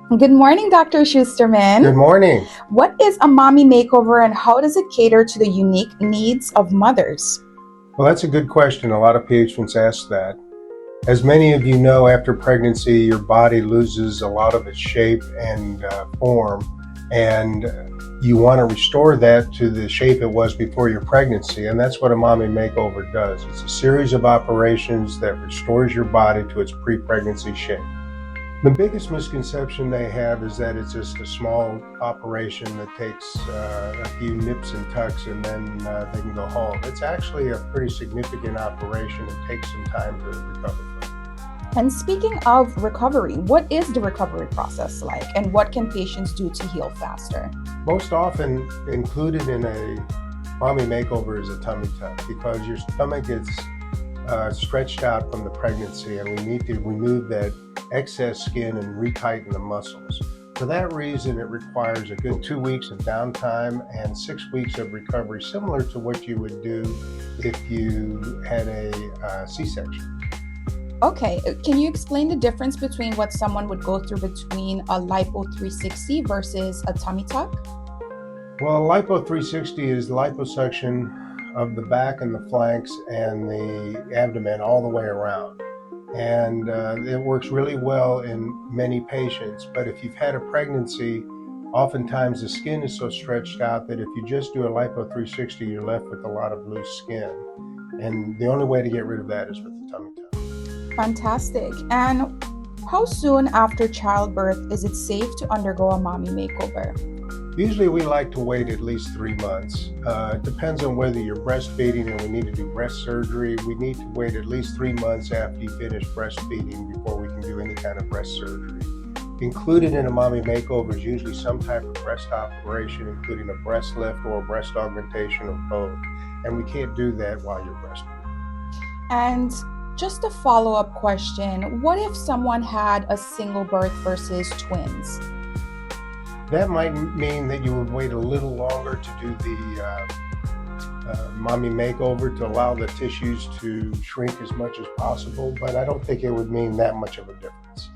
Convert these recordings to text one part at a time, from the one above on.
Good morning, Dr. Schusterman. Good morning. What is a mommy makeover and how does it cater to the unique needs of mothers? Well, that's a good question. A lot of patients ask that. As many of you know, after pregnancy, your body loses a lot of its shape and form, and you want to restore that to the shape it was before your pregnancy, and that's what a mommy makeover does. It's a series of operations that restores your body to its pre-pregnancy shape. The biggest misconception they have is that it's just a small operation that takes a few nips and tucks and then they can go home. It's actually a pretty significant operation. It takes some time to recover from. And speaking of recovery, what is the recovery process like and what can patients do to heal faster? Most often included in a mommy makeover is a tummy tuck because your stomach gets stretched out from the pregnancy and we need to remove that excess skin and retighten the muscles. For that reason, it requires a good 2 weeks of downtime and 6 weeks of recovery, similar to what you would do if you had a C-section. Okay, can you explain the difference between what someone would go through between a lipo 360 versus a tummy tuck? Well, lipo 360 is liposuction of the back and the flanks and the abdomen all the way around. And it works really well in many patients, but if you've had a pregnancy, oftentimes the skin is so stretched out that if you just do a lipo 360, you're left with a lot of loose skin. And the only way to get rid of that is with the tummy tuck. Fantastic. And how soon after childbirth is it safe to undergo a mommy makeover? Usually we like to wait at least 3 months. It depends on whether you're breastfeeding and we need to do breast surgery. We need to wait at least 3 months after you finish breastfeeding before we can do any kind of breast surgery. Included in a mommy makeover is usually some type of breast operation, including a breast lift or a breast augmentation or both. And we can't do that while you're breastfeeding. And just a follow-up question, what if someone had a single birth versus twins? That might mean that you would wait a little longer to do the mommy makeover to allow the tissues to shrink as much as possible, but I don't think it would mean that much of a difference.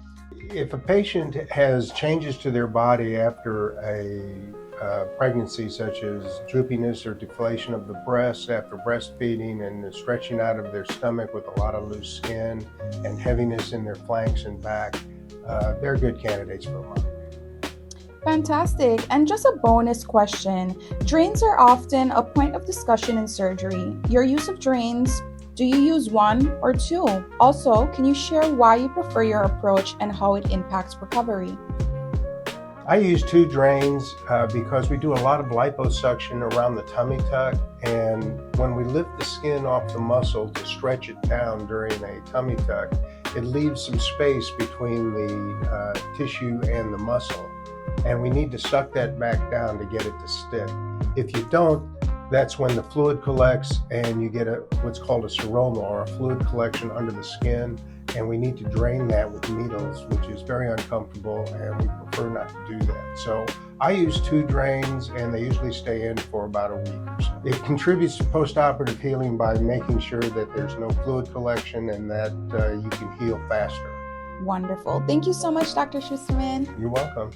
If a patient has changes to their body after a pregnancy, such as droopiness or deflation of the breasts after breastfeeding and the stretching out of their stomach with a lot of loose skin and heaviness in their flanks and back, they're good candidates for a mommy. Fantastic. And just a bonus question. Drains are often a point of discussion in surgery. Your use of drains, do you use one or two? Also, can you share why you prefer your approach and how it impacts recovery? I use 2 drains because we do a lot of liposuction around the tummy tuck, and when we lift the skin off the muscle to stretch it down during a tummy tuck, it leaves some space between the tissue and the muscle. And we need to suck that back down to get it to stick. If you don't, that's when the fluid collects and you get what's called a seroma, or a fluid collection under the skin, and we need to drain that with needles, which is very uncomfortable, and we prefer not to do that. So I use 2 drains, and they usually stay in for about a week or so. It contributes to postoperative healing by making sure that there's no fluid collection and that you can heal faster. Wonderful. Thank you so much, Dr. Schusterman. You're welcome.